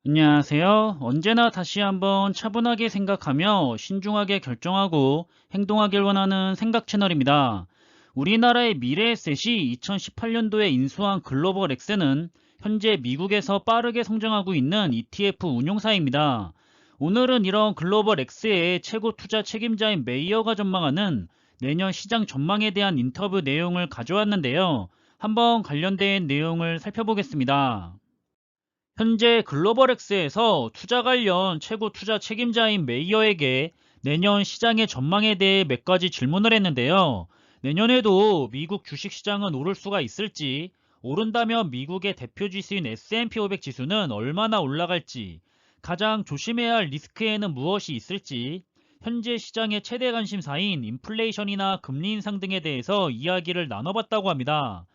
안녕하세요. 언제나 다시 한번 차분하게 생각하며 신중하게 결정하고 행동하길 원하는 생각 채널입니다. 우리나라의 미래에셋이 2018년도에 인수한 글로벌 엑스는 현재 미국에서 빠르게 성장하고 있는 ETF 운용사입니다. 오늘은 이런 글로벌 엑스의 최고 투자 책임자인 메이어가 전망하는 내년 시장 전망에 대한 인터뷰 내용을 가져왔는데요. 한번 관련된 내용을 살펴보겠습니다. 현재 글로벌엑스에서 투자 관련 최고 투자 책임자인 메이어에게 내년 시장의 전망에 대해 몇 가지 질문을 했는데요. 내년에도 미국 주식시장은 오를 수가 있을지, 오른다면 미국의 대표 지수인 S&P 500 지수는 얼마나 올라갈지, 가장 조심해야 할 리스크에는 무엇이 있을지, 현재 시장의 최대 관심사인 인플레이션이나 금리 인상 등에 대해서 이야기를 나눠봤다고 합니다.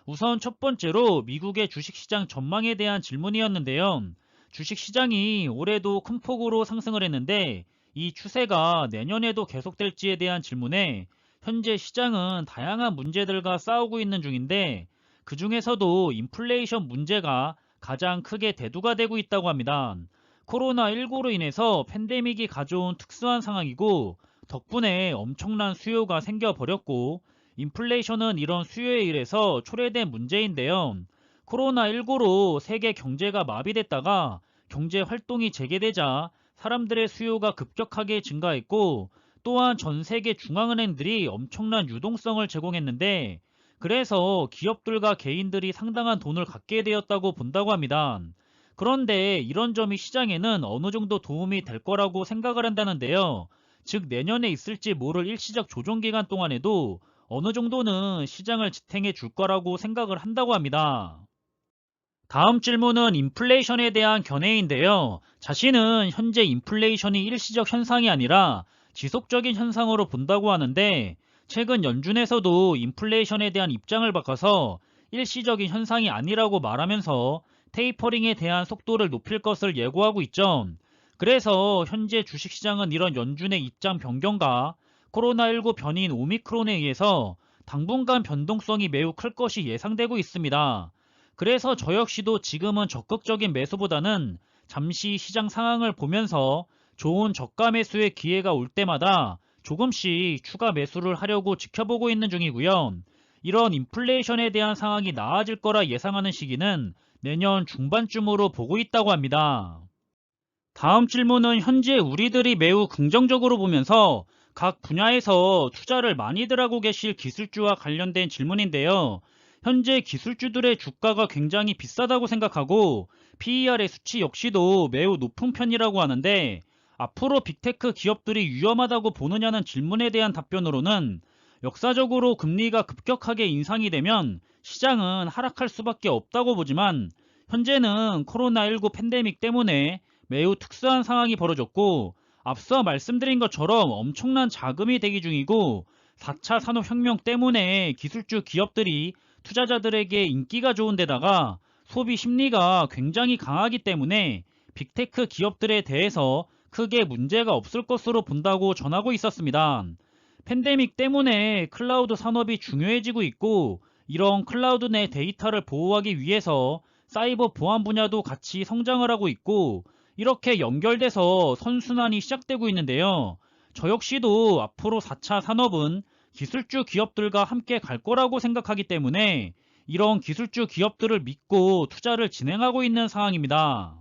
우선 첫 번째로 미국의 주식시장 전망에 대한 질문이었는데요. 주식시장이 올해도 큰 폭으로 상승을 했는데 이 추세가 내년에도 계속될지에 대한 질문에 현재 시장은 다양한 문제들과 싸우고 있는 중인데 그 중에서도 인플레이션 문제가 가장 크게 대두가 되고 있다고 합니다. 코로나19로 인해서 팬데믹이 가져온 특수한 상황이고 덕분에 엄청난 수요가 생겨버렸고 인플레이션은 이런 수요에 의해서 초래된 문제인데요. 코로나19로 세계 경제가 마비됐다가 경제 활동이 재개되자 사람들의 수요가 급격하게 증가했고 또한 전 세계 중앙은행들이 엄청난 유동성을 제공했는데 그래서 기업들과 개인들이 상당한 돈을 갖게 되었다고 본다고 합니다. 그런데 이런 점이 시장에는 어느 정도 도움이 될 거라고 생각을 한다는데요. 즉 내년에 있을지 모를 일시적 조정 기간 동안에도 어느 정도는 시장을 지탱해 줄 거라고 생각을 한다고 합니다. 다음 질문은 인플레이션에 대한 견해인데요. 자신은 현재 인플레이션이 일시적 현상이 아니라 지속적인 현상으로 본다고 하는데 최근 연준에서도 인플레이션에 대한 입장을 바꿔서 일시적인 현상이 아니라고 말하면서 테이퍼링에 대한 속도를 높일 것을 예고하고 있죠. 그래서 현재 주식시장은 이런 연준의 입장 변경과 코로나19 변이인 오미크론에 의해서 당분간 변동성이 매우 클 것이 예상되고 있습니다. 그래서 저 역시도 지금은 적극적인 매수보다는 잠시 시장 상황을 보면서 좋은 저가 매수의 기회가 올 때마다 조금씩 추가 매수를 하려고 지켜보고 있는 중이고요. 이런 인플레이션에 대한 상황이 나아질 거라 예상하는 시기는 내년 중반쯤으로 보고 있다고 합니다. 다음 질문은 현재 우리들이 매우 긍정적으로 보면서 각 분야에서 투자를 많이들 하고 계실 기술주와 관련된 질문인데요. 현재 기술주들의 주가가 굉장히 비싸다고 생각하고 PER의 수치 역시도 매우 높은 편이라고 하는데 앞으로 빅테크 기업들이 위험하다고 보느냐는 질문에 대한 답변으로는 역사적으로 금리가 급격하게 인상이 되면 시장은 하락할 수밖에 없다고 보지만 현재는 코로나19 팬데믹 때문에 매우 특수한 상황이 벌어졌고 앞서 말씀드린 것처럼 엄청난 자금이 대기 중이고 4차 산업혁명 때문에 기술주 기업들이 투자자들에게 인기가 좋은 데다가 소비 심리가 굉장히 강하기 때문에 빅테크 기업들에 대해서 크게 문제가 없을 것으로 본다고 전하고 있었습니다. 팬데믹 때문에 클라우드 산업이 중요해지고 있고 이런 클라우드 내 데이터를 보호하기 위해서 사이버 보안 분야도 같이 성장을 하고 있고 이렇게 연결돼서 선순환이 시작되고 있는데요. 저 역시도 앞으로 4차 산업은 기술주 기업들과 함께 갈 거라고 생각하기 때문에 이런 기술주 기업들을 믿고 투자를 진행하고 있는 상황입니다.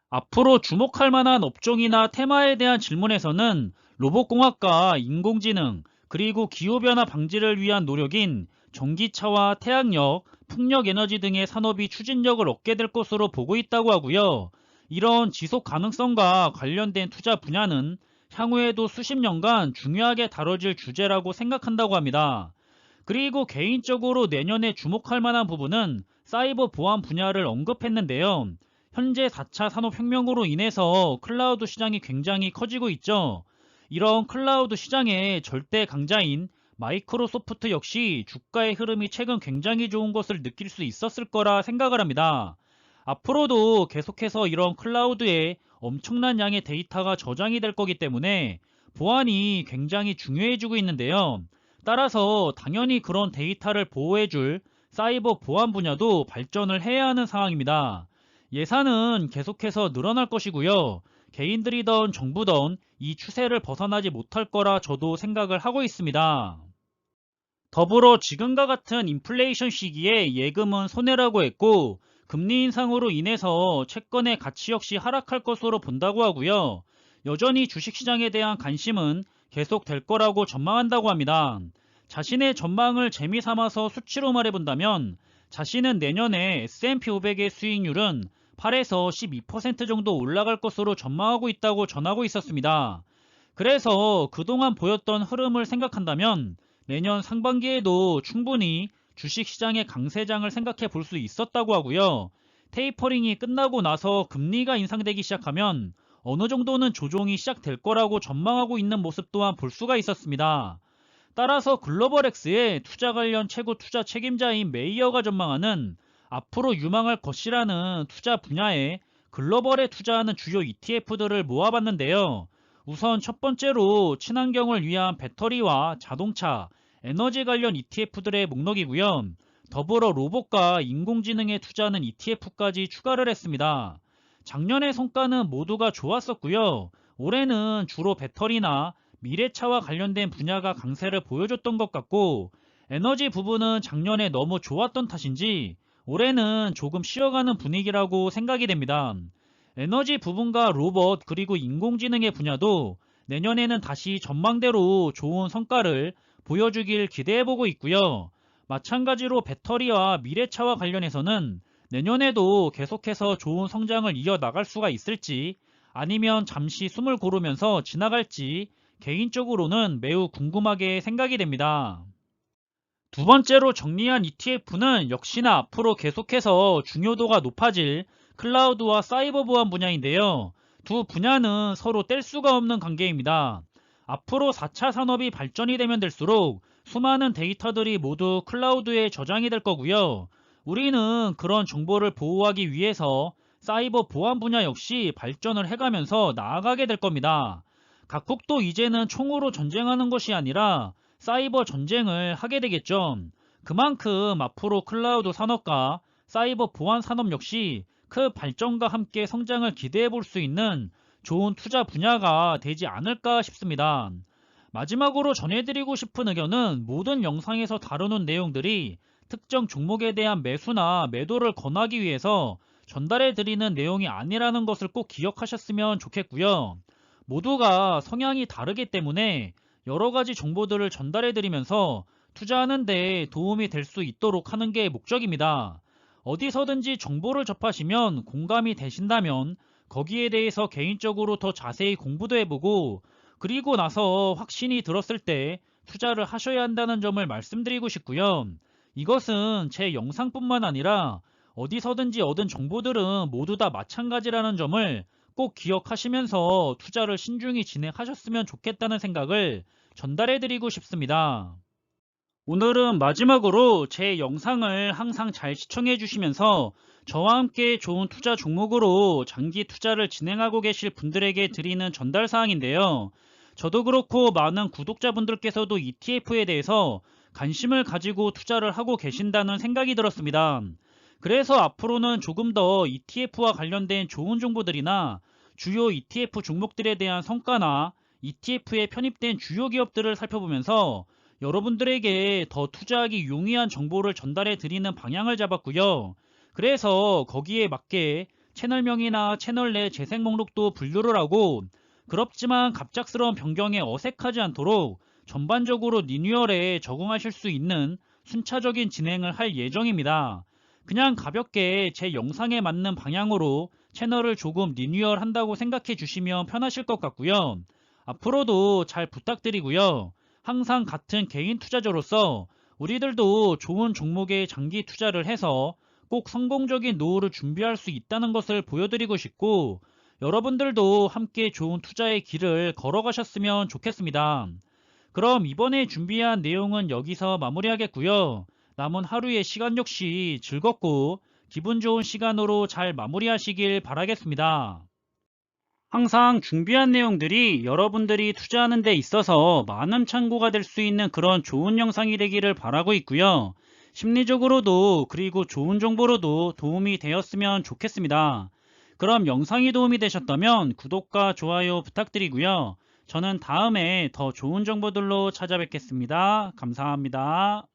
앞으로 주목할 만한 업종이나 테마에 대한 질문에서는 로봇공학과 인공지능 그리고 기후변화 방지를 위한 노력인 전기차와 태양력, 풍력에너지 등의 산업이 추진력을 얻게 될 것으로 보고 있다고 하고요. 이런 지속 가능성과 관련된 투자 분야는 향후에도 수십 년간 중요하게 다뤄질 주제라고 생각한다고 합니다. 그리고 개인적으로 내년에 주목할 만한 부분은 사이버 보안 분야를 언급했는데요. 현재 4차 산업혁명으로 인해서 클라우드 시장이 굉장히 커지고 있죠. 이런 클라우드 시장의 절대 강자인 마이크로소프트 역시 주가의 흐름이 최근 굉장히 좋은 것을 느낄 수 있었을 거라 생각을 합니다. 앞으로도 계속해서 이런 클라우드에 엄청난 양의 데이터가 저장이 될 거기 때문에 보안이 굉장히 중요해지고 있는데요. 따라서 당연히 그런 데이터를 보호해줄 사이버 보안 분야도 발전을 해야 하는 상황입니다. 예산은 계속해서 늘어날 것이고요. 개인들이던 정부던 이 추세를 벗어나지 못할 거라 저도 생각을 하고 있습니다. 더불어 지금과 같은 인플레이션 시기에 예금은 손해라고 했고, 금리 인상으로 인해서 채권의 가치 역시 하락할 것으로 본다고 하고요. 여전히 주식시장에 대한 관심은 계속될 거라고 전망한다고 합니다. 자신의 전망을 재미삼아서 수치로 말해본다면, 자신은 내년에 S&P 500의 수익률은 8에서 12% 정도 올라갈 것으로 전망하고 있다고 전하고 있었습니다. 그래서 그동안 보였던 흐름을 생각한다면 내년 상반기에도 충분히 주식시장의 강세장을 생각해 볼 수 있었다고 하고요. 테이퍼링이 끝나고 나서 금리가 인상되기 시작하면 어느 정도는 조정이 시작될 거라고 전망하고 있는 모습 또한 볼 수가 있었습니다. 따라서 글로벌엑스의 투자 관련 최고 투자 책임자인 메이어가 전망하는 앞으로 유망할 것이라는 투자 분야에 글로벌에 투자하는 주요 ETF들을 모아봤는데요. 우선 첫 번째로 친환경을 위한 배터리와 자동차, 에너지 관련 ETF들의 목록이고요. 더불어 로봇과 인공지능에 투자하는 ETF까지 추가를 했습니다. 작년의 성과는 모두가 좋았었고요. 올해는 주로 배터리나 미래차와 관련된 분야가 강세를 보여줬던 것 같고, 에너지 부분은 작년에 너무 좋았던 탓인지 올해는 조금 쉬어가는 분위기라고 생각이 됩니다. 에너지 부분과 로봇 그리고 인공지능의 분야도 내년에는 다시 전망대로 좋은 성과를 보여주길 기대해보고 있고요. 마찬가지로 배터리와 미래차와 관련해서는 내년에도 계속해서 좋은 성장을 이어나갈 수가 있을지 아니면 잠시 숨을 고르면서 지나갈지 개인적으로는 매우 궁금하게 생각이 됩니다. 두 번째로 정리한 ETF는 역시나 앞으로 계속해서 중요도가 높아질 클라우드와 사이버 보안 분야인데요. 두 분야는 서로 뗄 수가 없는 관계입니다. 앞으로 4차 산업이 발전이 되면 될수록 수많은 데이터들이 모두 클라우드에 저장이 될 거고요. 우리는 그런 정보를 보호하기 위해서 사이버 보안 분야 역시 발전을 해가면서 나아가게 될 겁니다. 각국도 이제는 총으로 전쟁하는 것이 아니라 사이버 전쟁을 하게 되겠죠. 그만큼 앞으로 클라우드 산업과 사이버 보안 산업 역시 그 발전과 함께 성장을 기대해 볼 수 있는 좋은 투자 분야가 되지 않을까 싶습니다. 마지막으로 전해드리고 싶은 의견은 모든 영상에서 다루는 내용들이 특정 종목에 대한 매수나 매도를 권하기 위해서 전달해 드리는 내용이 아니라는 것을 꼭 기억하셨으면 좋겠고요. 모두가 성향이 다르기 때문에 여러 가지 정보들을 전달해 드리면서 투자하는 데 도움이 될 수 있도록 하는 게 목적입니다. 어디서든지 정보를 접하시면 공감이 되신다면 거기에 대해서 개인적으로 더 자세히 공부도 해보고 그리고 나서 확신이 들었을 때 투자를 하셔야 한다는 점을 말씀드리고 싶고요. 이것은 제 영상뿐만 아니라 어디서든지 얻은 정보들은 모두 다 마찬가지라는 점을 꼭 기억하시면서 투자를 신중히 진행하셨으면 좋겠다는 생각을 전달해 드리고 싶습니다. 오늘은 마지막으로 제 영상을 항상 잘 시청해 주시면서 저와 함께 좋은 투자 종목으로 장기 투자를 진행하고 계실 분들에게 드리는 전달 사항인데요. 저도 그렇고 많은 구독자분들께서도 ETF에 대해서 관심을 가지고 투자를 하고 계신다는 생각이 들었습니다. 그래서 앞으로는 조금 더 ETF와 관련된 좋은 정보들이나 주요 ETF 종목들에 대한 성과나 ETF에 편입된 주요 기업들을 살펴보면서 여러분들에게 더 투자하기 용이한 정보를 전달해 드리는 방향을 잡았고요. 그래서 거기에 맞게 채널명이나 채널 내 재생 목록도 분류를 하고 그렇지만 갑작스러운 변경에 어색하지 않도록 전반적으로 리뉴얼에 적응하실 수 있는 순차적인 진행을 할 예정입니다. 그냥 가볍게 제 영상에 맞는 방향으로 채널을 조금 리뉴얼 한다고 생각해 주시면 편하실 것 같고요. 앞으로도 잘 부탁드리고요. 항상 같은 개인 투자자로서 우리들도 좋은 종목에 장기 투자를 해서 꼭 성공적인 노후를 준비할 수 있다는 것을 보여드리고 싶고 여러분들도 함께 좋은 투자의 길을 걸어가셨으면 좋겠습니다. 그럼 이번에 준비한 내용은 여기서 마무리하겠고요. 남은 하루의 시간 역시 즐겁고 기분 좋은 시간으로 잘 마무리하시길 바라겠습니다. 항상 준비한 내용들이 여러분들이 투자하는 데 있어서 많은 참고가 될 수 있는 그런 좋은 영상이 되기를 바라고 있고요. 심리적으로도 그리고 좋은 정보로도 도움이 되었으면 좋겠습니다. 그럼 영상이 도움이 되셨다면 구독과 좋아요 부탁드리고요. 저는 다음에 더 좋은 정보들로 찾아뵙겠습니다. 감사합니다.